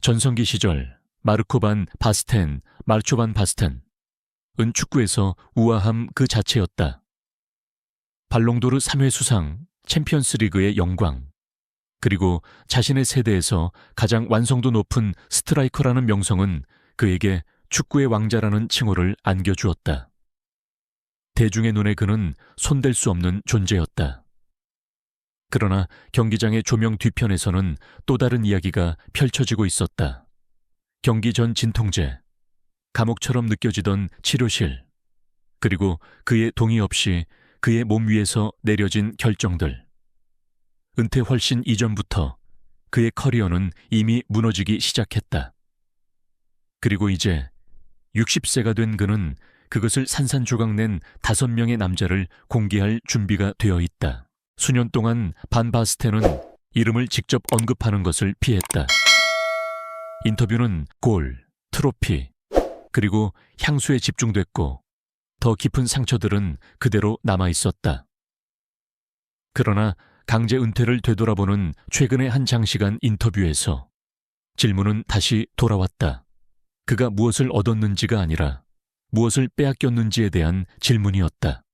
전성기 시절 마르코 반 바스텐, 마르초 반 바스텐은 축구에서 우아함 그 자체였다. 발롱도르 3회 수상, 챔피언스 리그의 영광, 그리고 자신의 세대에서 가장 완성도 높은 스트라이커라는 명성은 그에게 축구의 왕자라는 칭호를 안겨주었다. 대중의 눈에 그는 손댈 수 없는 존재였다. 그러나 경기장의 조명 뒤편에서는 또 다른 이야기가 펼쳐지고 있었다. 경기 전 진통제, 감옥처럼 느껴지던 치료실, 그리고 그의 동의 없이 그의 몸 위에서 내려진 결정들. 은퇴 훨씬 이전부터 그의 커리어는 이미 무너지기 시작했다. 그리고 이제 60세가 된 그는 그것을 산산조각낸 5명의 남자를 공개할 준비가 되어 있다. 수년 동안 반 바스텐은 이름을 직접 언급하는 것을 피했다. 인터뷰는 골, 트로피, 그리고 향수에 집중됐고 더 깊은 상처들은 그대로 남아있었다. 그러나 강제 은퇴를 되돌아보는 최근의 한 장시간 인터뷰에서 질문은 다시 돌아왔다. 그가 무엇을 얻었는지가 아니라 무엇을 빼앗겼는지에 대한 질문이었다.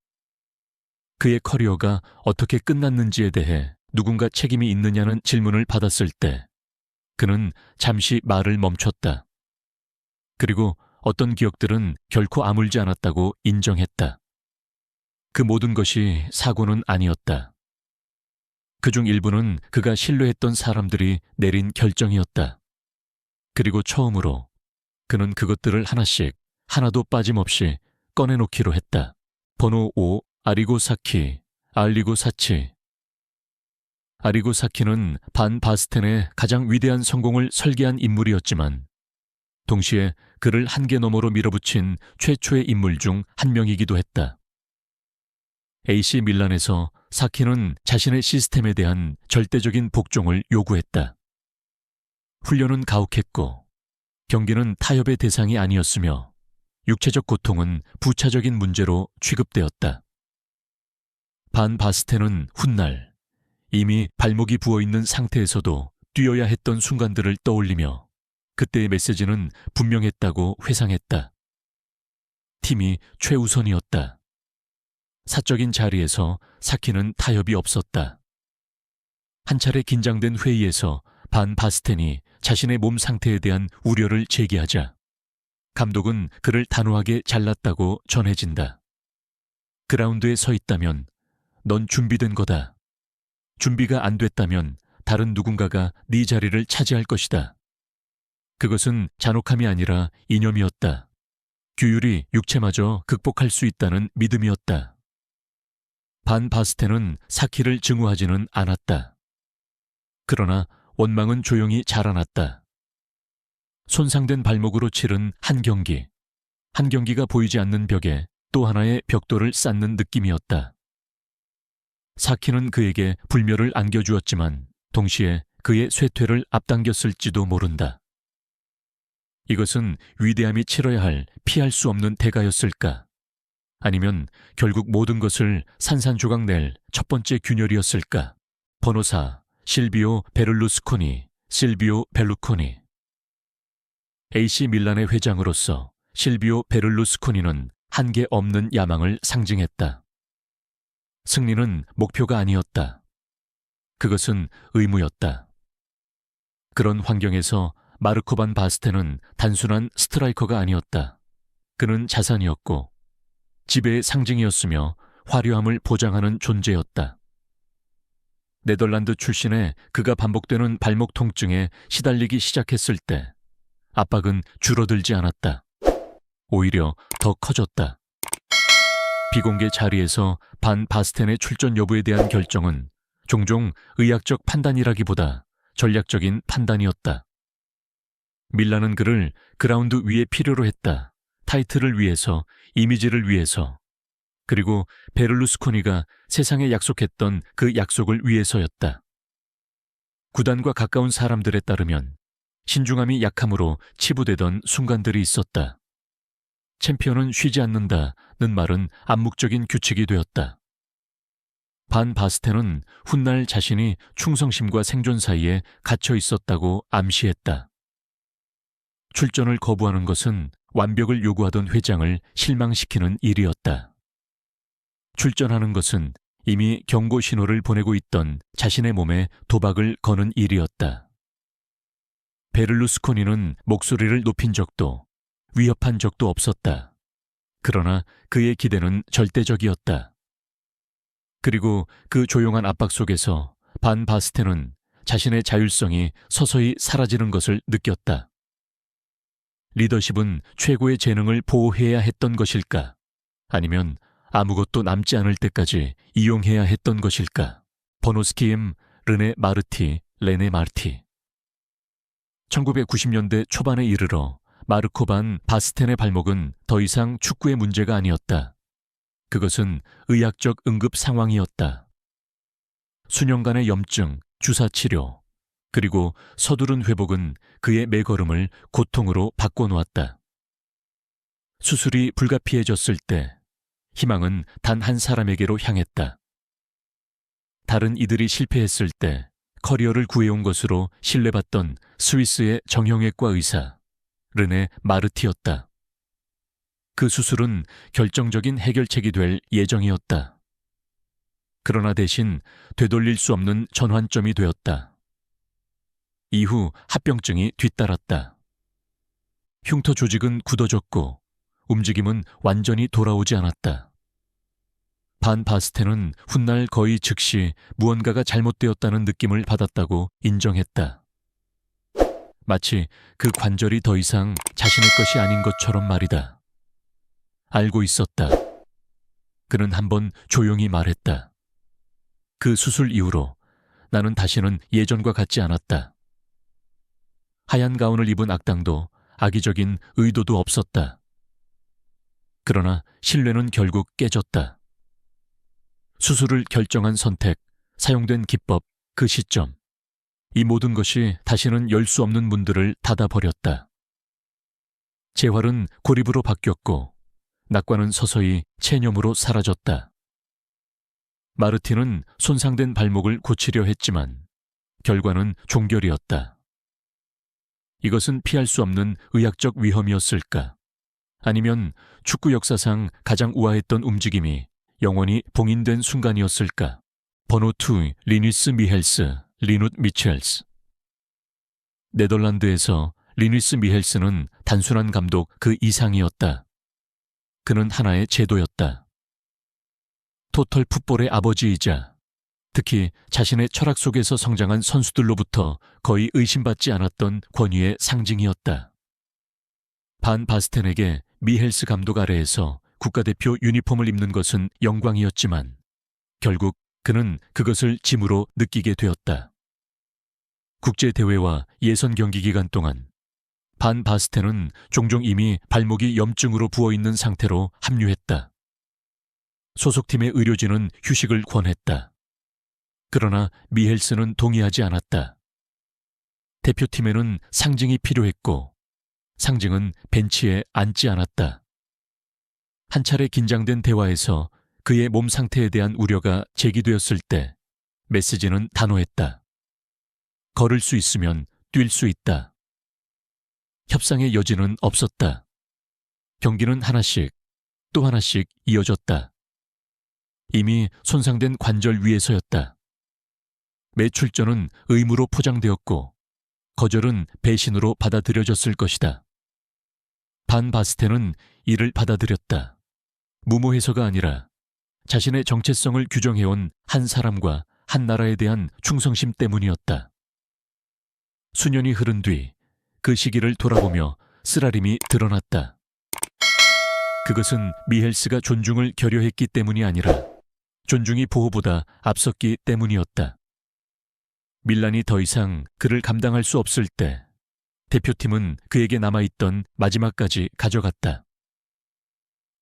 그의 커리어가 어떻게 끝났는지에 대해 누군가 책임이 있느냐는 질문을 받았을 때 그는 잠시 말을 멈췄다. 그리고 어떤 기억들은 결코 아물지 않았다고 인정했다. 그 모든 것이 사고는 아니었다. 그중 일부는 그가 신뢰했던 사람들이 내린 결정이었다. 그리고 처음으로 그는 그것들을 하나씩 하나도 빠짐없이 꺼내놓기로 했다. 번호 5, 아리고 사키, 알리고 사치. 아리고 사키는 반 바스텐의 가장 위대한 성공을 설계한 인물이었지만 동시에 그를 한계 너머로 밀어붙인 최초의 인물 중 한 명이기도 했다. AC 밀란에서 사키는 자신의 시스템에 대한 절대적인 복종을 요구했다. 훈련은 가혹했고 경기는 타협의 대상이 아니었으며 육체적 고통은 부차적인 문제로 취급되었다. 반 바스텐은 훗날 이미 발목이 부어있는 상태에서도 뛰어야 했던 순간들을 떠올리며 그때의 메시지는 분명했다고 회상했다. 팀이 최우선이었다. 사적인 자리에서 사키는 타협이 없었다. 한 차례 긴장된 회의에서 반 바스텐이 자신의 몸 상태에 대한 우려를 제기하자 감독은 그를 단호하게 잘랐다고 전해진다. 그라운드에 서 있다면 넌 준비된 거다. 준비가 안 됐다면 다른 누군가가 네 자리를 차지할 것이다. 그것은 잔혹함이 아니라 이념이었다. 규율이 육체마저 극복할 수 있다는 믿음이었다. 반 바스텐은 사키를 증오하지는 않았다. 그러나 원망은 조용히 자라났다. 손상된 발목으로 치른 한 경기가 보이지 않는 벽에 또 하나의 벽돌을 쌓는 느낌이었다. 사키는 그에게 불멸을 안겨주었지만 동시에 그의 쇠퇴를 앞당겼을지도 모른다. 이것은 위대함이 치러야 할 피할 수 없는 대가였을까? 아니면 결국 모든 것을 산산조각 낼 첫 번째 균열이었을까? 번호 4, 실비오 베를루스코니, 실비오 벨루코니. AC 밀란의 회장으로서 실비오 베를루스코니는 한계 없는 야망을 상징했다. 승리는 목표가 아니었다. 그것은 의무였다. 그런 환경에서 마르코 반 바스텐은 단순한 스트라이커가 아니었다. 그는 자산이었고 지배의 상징이었으며 화려함을 보장하는 존재였다. 네덜란드 출신의 그가 반복되는 발목 통증에 시달리기 시작했을 때 압박은 줄어들지 않았다. 오히려 더 커졌다. 비공개 자리에서 반 바스텐의 출전 여부에 대한 결정은 종종 의학적 판단이라기보다 전략적인 판단이었다. 밀란은 그를 그라운드 위에 필요로 했다. 타이틀을 위해서, 이미지를 위해서, 그리고 베를루스코니가 세상에 약속했던 그 약속을 위해서였다. 구단과 가까운 사람들에 따르면 신중함이 약함으로 치부되던 순간들이 있었다. 챔피언은 쉬지 않는다는 말은 암묵적인 규칙이 되었다. 반 바스텐은 훗날 자신이 충성심과 생존 사이에 갇혀 있었다고 암시했다. 출전을 거부하는 것은 완벽을 요구하던 회장을 실망시키는 일이었다. 출전하는 것은 이미 경고 신호를 보내고 있던 자신의 몸에 도박을 거는 일이었다. 베를루스코니는 목소리를 높인 적도 위협한 적도 없었다. 그러나 그의 기대는 절대적이었다. 그리고 그 조용한 압박 속에서 반 바스텐은 자신의 자율성이 서서히 사라지는 것을 느꼈다. 리더십은 최고의 재능을 보호해야 했던 것일까? 아니면 아무것도 남지 않을 때까지 이용해야 했던 것일까? 버노스키엠, 르네 마르티, 레네 마르티. 1990년대 초반에 이르러 마르코 반 바스텐의 발목은 더 이상 축구의 문제가 아니었다. 그것은 의학적 응급 상황이었다. 수년간의 염증, 주사치료, 그리고 서두른 회복은 그의 매걸음을 고통으로 바꿔놓았다. 수술이 불가피해졌을 때 희망은 단 한 사람에게로 향했다. 다른 이들이 실패했을 때 커리어를 구해온 것으로 신뢰받던 스위스의 정형외과 의사 르네 마르티였다. 그 수술은 결정적인 해결책이 될 예정이었다. 그러나 대신 되돌릴 수 없는 전환점이 되었다. 이후 합병증이 뒤따랐다. 흉터 조직은 굳어졌고 움직임은 완전히 돌아오지 않았다. 반 바스텐은 훗날 거의 즉시 무언가가 잘못되었다는 느낌을 받았다고 인정했다. 마치 그 관절이 더 이상 자신의 것이 아닌 것처럼 말이다. 알고 있었다. 그는 한번 조용히 말했다. 그 수술 이후로 나는 다시는 예전과 같지 않았다. 하얀 가운을 입은 악당도 악의적인 의도도 없었다. 그러나 신뢰는 결국 깨졌다. 수술을 결정한 선택, 사용된 기법, 그 시점. 이 모든 것이 다시는 열 수 없는 문들을 닫아버렸다. 재활은 고립으로 바뀌었고 낙관은 서서히 체념으로 사라졌다. 마르틴은 손상된 발목을 고치려 했지만 결과는 종결이었다. 이것은 피할 수 없는 의학적 위험이었을까? 아니면 축구 역사상 가장 우아했던 움직임이 영원히 봉인된 순간이었을까? 번호 2, 리니스 미헬스, 리누트 미첼스. 네덜란드에서 리니스 미헬스는 단순한 감독 그 이상이었다. 그는 하나의 제도였다. 토털 풋볼의 아버지이자 특히 자신의 철학 속에서 성장한 선수들로부터 거의 의심받지 않았던 권위의 상징이었다. 반 바스텐에게 미헬스 감독 아래에서 국가대표 유니폼을 입는 것은 영광이었지만 결국 그는 그것을 짐으로 느끼게 되었다. 국제대회와 예선 경기 기간 동안 반 바스텐은 종종 이미 발목이 염증으로 부어있는 상태로 합류했다. 소속팀의 의료진은 휴식을 권했다. 그러나 미헬스는 동의하지 않았다. 대표팀에는 상징이 필요했고 상징은 벤치에 앉지 않았다. 한 차례 긴장된 대화에서 그의 몸 상태에 대한 우려가 제기되었을 때 메시지는 단호했다. 걸을 수 있으면 뛸 수 있다. 협상의 여지는 없었다. 경기는 하나씩 또 하나씩 이어졌다. 이미 손상된 관절 위에서였다. 매 출전은 의무로 포장되었고 거절은 배신으로 받아들여졌을 것이다. 반 바스텐은 이를 받아들였다. 무모해서가 아니라 자신의 정체성을 규정해온 한 사람과 한 나라에 대한 충성심 때문이었다. 수년이 흐른 뒤 그 시기를 돌아보며 쓰라림이 드러났다. 그것은 미헬스가 존중을 결여했기 때문이 아니라 존중이 보호보다 앞섰기 때문이었다. 밀란이 더 이상 그를 감당할 수 없을 때 대표팀은 그에게 남아있던 마지막까지 가져갔다.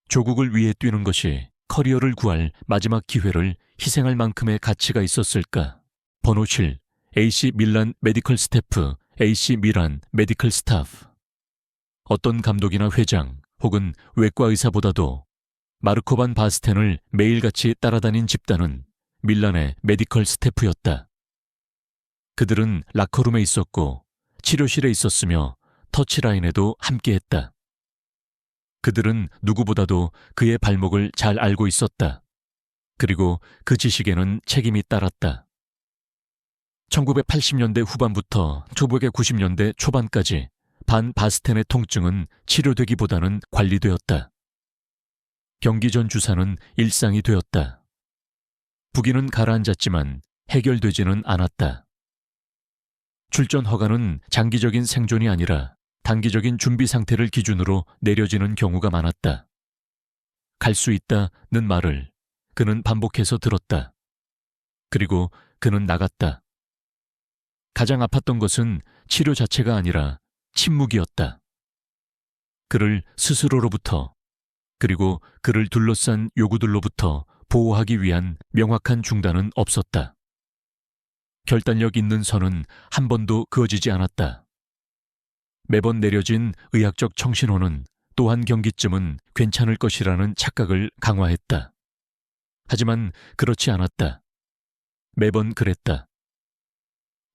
조국을 위해 뛰는 것이 커리어를 구할 마지막 기회를 희생할 만큼의 가치가 있었을까? 번호 7, AC 밀란 메디컬 스태프, AC 미란 메디컬 스타프. 어떤 감독이나 회장 혹은 외과 의사보다도 마르코 반 바스텐을 매일같이 따라다닌 집단은 밀란의 메디컬 스태프였다. 그들은 라커룸에 있었고 치료실에 있었으며 터치라인에도 함께했다. 그들은 누구보다도 그의 발목을 잘 알고 있었다. 그리고 그 지식에는 책임이 따랐다. 1980년대 후반부터 1990년대 초반까지 반 바스텐의 통증은 치료되기보다는 관리되었다. 경기 전 주사는 일상이 되었다. 부기는 가라앉았지만 해결되지는 않았다. 출전 허가는 장기적인 생존이 아니라 단기적인 준비 상태를 기준으로 내려지는 경우가 많았다. 갈 수 있다는 말을 그는 반복해서 들었다. 그리고 그는 나갔다. 가장 아팠던 것은 치료 자체가 아니라 침묵이었다. 그를 스스로로부터 그리고 그를 둘러싼 요구들로부터 보호하기 위한 명확한 중단은 없었다. 결단력 있는 선은 한 번도 그어지지 않았다. 매번 내려진 의학적 청신호는 또 한 경기쯤은 괜찮을 것이라는 착각을 강화했다. 하지만 그렇지 않았다. 매번 그랬다.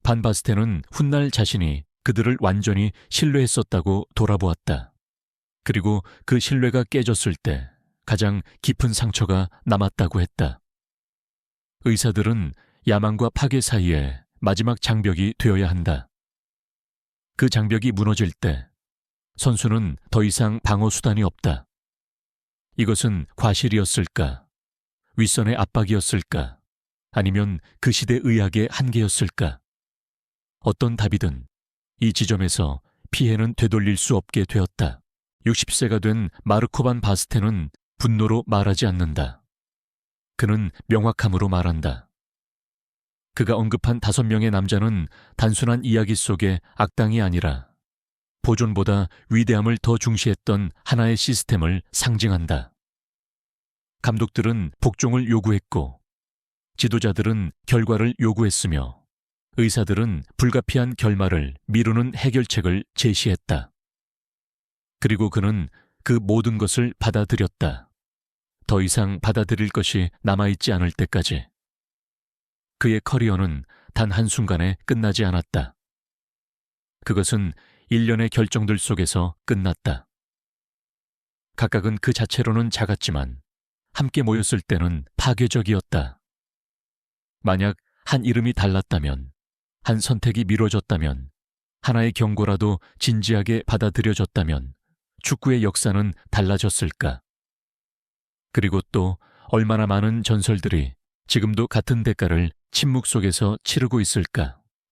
반 바스텐은 훗날 자신이 그들을 완전히 신뢰했었다고 돌아보았다. 그리고 그 신뢰가 깨졌을 때 가장 깊은 상처가 남았다고 했다. 의사들은 야망과 파괴 사이에 마지막 장벽이 되어야 한다. 그 장벽이 무너질 때 선수는 더 이상 방어 수단이 없다. 이것은 과실이었을까? 윗선의 압박이었을까? 아니면 그 시대 의학의 한계였을까? 어떤 답이든 이 지점에서 피해는 되돌릴 수 없게 되었다. 60세가 된 마르코 반 바스텐은 분노로 말하지 않는다. 그는 명확함으로 말한다. 그가 언급한 5명의 남자는 단순한 이야기 속의 악당이 아니라 보존보다 위대함을 더 중시했던 하나의 시스템을 상징한다. 감독들은 복종을 요구했고, 지도자들은 결과를 요구했으며, 의사들은 불가피한 결말을 미루는 해결책을 제시했다. 그리고 그는 그 모든 것을 받아들였다. 더 이상 받아들일 것이 남아있지 않을 때까지. 그의 커리어는 단 한순간에 끝나지 않았다. 그것은 일련의 결정들 속에서 끝났다. 각각은 그 자체로는 작았지만 함께 모였을 때는 파괴적이었다. 만약 한 이름이 달랐다면, 한 선택이 미뤄졌다면, 하나의 경고라도 진지하게 받아들여졌다면 축구의 역사는 달라졌을까? 그리고 또 얼마나 많은 전설들이 지금도 같은 대가를 침묵 속에서 치르고 있을까?